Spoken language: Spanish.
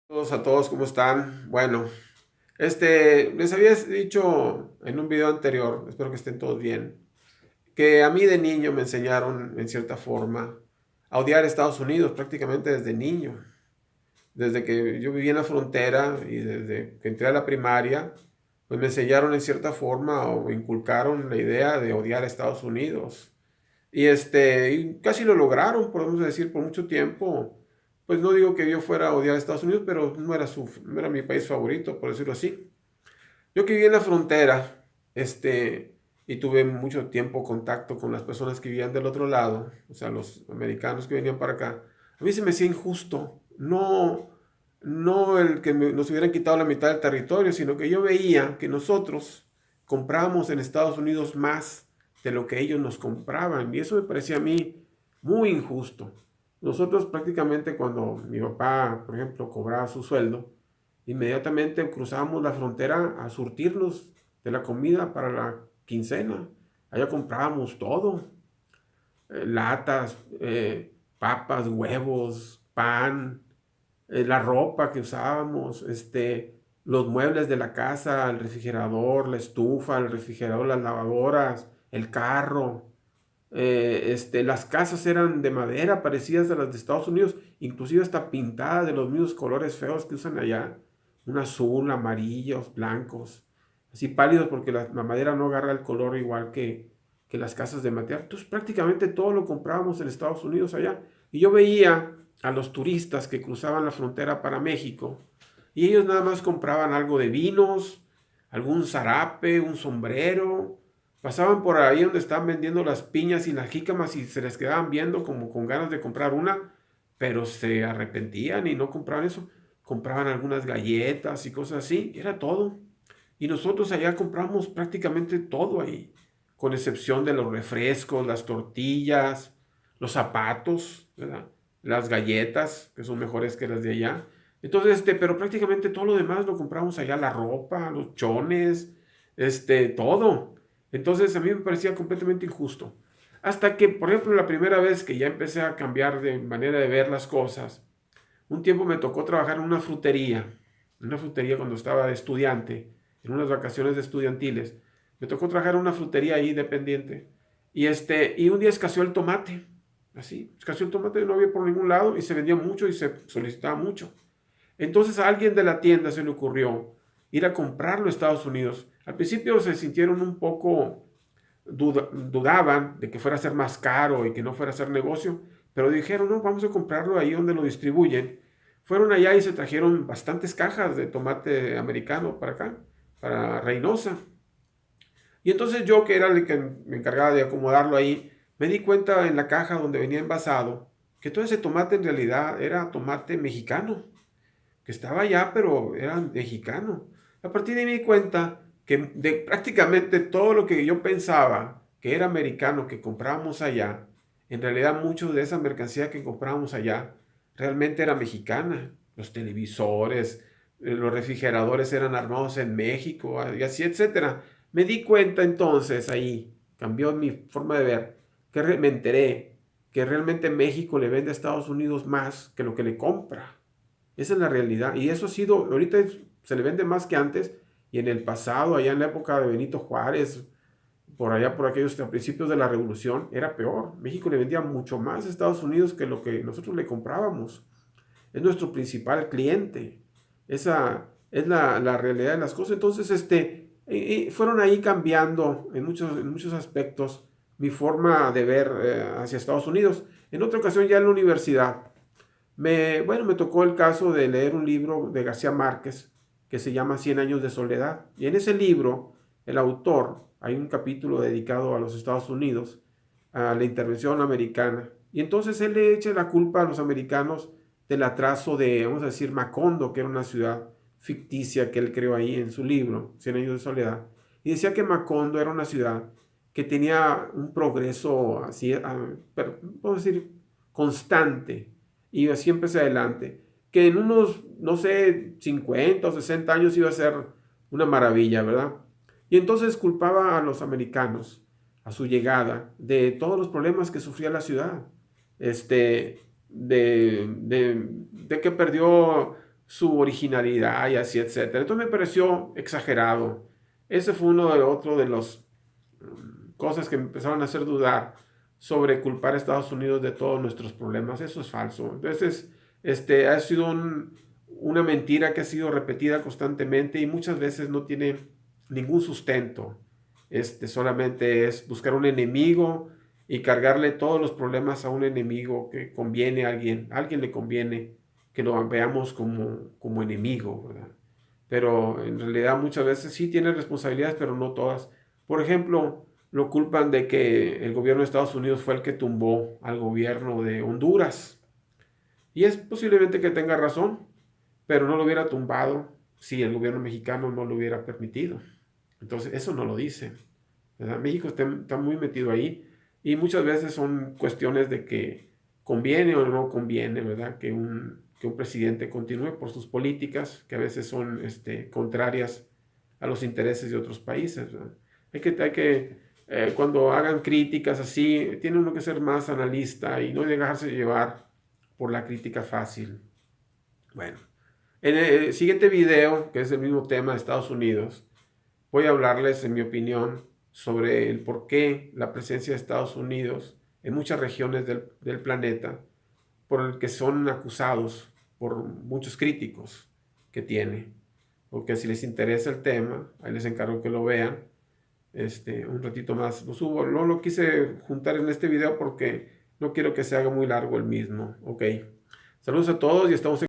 Saludos a todos, ¿cómo están? Bueno, les había dicho en un video anterior, espero que estén todos bien, que a mí de niño me enseñaron, en cierta forma, a odiar Estados Unidos prácticamente desde niño. Desde que yo vivía en la frontera y desde que entré a la primaria, pues me enseñaron en cierta forma o inculcaron la idea de odiar a Estados Unidos. Y casi lo lograron, podemos decir, por mucho tiempo. Pues no digo que yo fuera a odiar a Estados Unidos, pero no era mi país favorito, por decirlo así. Yo que viví en la frontera, y tuve mucho tiempo contacto con las personas que vivían del otro lado, o sea, los americanos que venían para acá, a mí se me hacía injusto. No el que nos hubieran quitado la mitad del territorio, sino que yo veía que nosotros comprábamos en Estados Unidos más de lo que ellos nos compraban, y eso me parecía a mí muy injusto. Nosotros prácticamente cuando mi papá, por ejemplo, cobraba su sueldo, inmediatamente cruzábamos la frontera a surtirnos de la comida para la quincena. Allá comprábamos todo, latas, papas, huevos, pan, la ropa que usábamos, los muebles de la casa, el refrigerador, la estufa, el refrigerador, las lavadoras, el carro. Las casas eran de madera, parecidas a las de Estados Unidos, inclusive hasta pintadas de los mismos colores feos que usan allá, un azul, amarillos, blancos, así pálidos porque la madera no agarra el color igual que las casas de madera. Entonces prácticamente todo lo comprábamos en Estados Unidos allá. Y yo veía a los turistas que cruzaban la frontera para México y ellos nada más compraban algo de vinos, algún zarape, un sombrero. Pasaban por ahí donde estaban vendiendo las piñas y las jícamas y se les quedaban viendo como con ganas de comprar una, pero se arrepentían y no compraban eso. Compraban algunas galletas y cosas así, era todo. Y nosotros allá compramos prácticamente todo ahí, con excepción de los refrescos, las tortillas, los zapatos, ¿verdad? Las galletas, que son mejores que las de allá. Entonces, pero prácticamente todo lo demás lo compramos allá, la ropa, los chones, todo. Entonces a mí me parecía completamente injusto. Hasta que, por ejemplo, la primera vez que ya empecé a cambiar de manera de ver las cosas, un tiempo me tocó trabajar en una frutería cuando estaba de estudiante, en unas vacaciones estudiantiles. Me tocó trabajar en una frutería ahí dependiente. Y un día escaseó el tomate, así, escaseó el tomate, no había por ningún lado y se vendía mucho y se solicitaba mucho. Entonces a alguien de la tienda se le ocurrió ir a comprarlo a Estados Unidos. Al principio se sintieron un poco, dudaban de que fuera a ser más caro y que no fuera a ser negocio, pero dijeron, no, vamos a comprarlo ahí donde lo distribuyen. Fueron allá y se trajeron bastantes cajas de tomate americano para acá, para Reynosa. Y entonces yo, que era el que me encargaba de acomodarlo ahí, me di cuenta en la caja donde venía envasado que todo ese tomate en realidad era tomate mexicano, que estaba allá, pero era mexicano. A partir de ahí me di cuenta que de prácticamente todo lo que yo pensaba que era americano que comprábamos allá, en realidad mucho de esa mercancía que comprábamos allá realmente era mexicana. Los televisores, los refrigeradores eran armados en México y así, etcétera. Me di cuenta entonces ahí, cambió mi forma de ver, me enteré que realmente México le vende a Estados Unidos más que lo que le compra. Esa es la realidad. Y eso ha sido, ahorita se le vende más que antes. Y en el pasado, allá en la época de Benito Juárez, por allá por aquellos a principios de la revolución, era peor. México le vendía mucho más a Estados Unidos que lo que nosotros le comprábamos. Es nuestro principal cliente. Esa es la realidad de las cosas. Entonces, fueron ahí cambiando en muchos aspectos mi forma de ver hacia Estados Unidos. En otra ocasión, ya en la universidad, bueno, me tocó el caso de leer un libro de García Márquez que se llama Cien años de soledad. Y en ese libro, el autor, hay un capítulo dedicado a los Estados Unidos, a la intervención americana. Y entonces él le echa la culpa a los americanos del atraso de, vamos a decir, Macondo, que era una ciudad ficticia que él creó ahí en su libro, Cien años de soledad. Y decía que Macondo era una ciudad que tenía un progreso así, vamos a decir, constante y siempre hacia adelante. Que en unos, no sé, 50 o 60 años iba a ser una maravilla, ¿verdad? Y entonces culpaba a los americanos, a su llegada, de todos los problemas que sufría la ciudad. De que perdió su originalidad y así, etcétera. Entonces me pareció exagerado. Ese fue uno de otro de los cosas que me empezaron a hacer dudar sobre culpar a Estados Unidos de todos nuestros problemas. Eso es falso. Entonces, ha sido una mentira que ha sido repetida constantemente y muchas veces no tiene ningún sustento. Solamente es buscar un enemigo y cargarle todos los problemas a un enemigo que conviene a alguien le conviene que lo veamos como enemigo, ¿verdad? Pero en realidad muchas veces sí tiene responsabilidades, pero no todas. Por ejemplo, lo culpan de que el gobierno de Estados Unidos fue el que tumbó al gobierno de Honduras. Y es posiblemente que tenga razón, pero no lo hubiera tumbado si el gobierno mexicano no lo hubiera permitido. Entonces, eso no lo dice, ¿verdad? México está muy metido ahí y muchas veces son cuestiones de que conviene o no conviene, ¿verdad? Que un presidente continúe por sus políticas, que a veces son contrarias a los intereses de otros países, ¿verdad? Cuando hagan críticas así, tiene uno que ser más analista y no dejarse llevar por la crítica fácil. Bueno, en el siguiente video, que es el mismo tema de Estados Unidos, voy a hablarles, en mi opinión, sobre el por qué la presencia de Estados Unidos en muchas regiones del planeta, por el que son acusados por muchos críticos que tiene. Porque si les interesa el tema, ahí les encargo que lo vean. Un ratito más lo subo. No lo quise juntar en este video porque no quiero que se haga muy largo el mismo. Ok. Saludos a todos y estamos en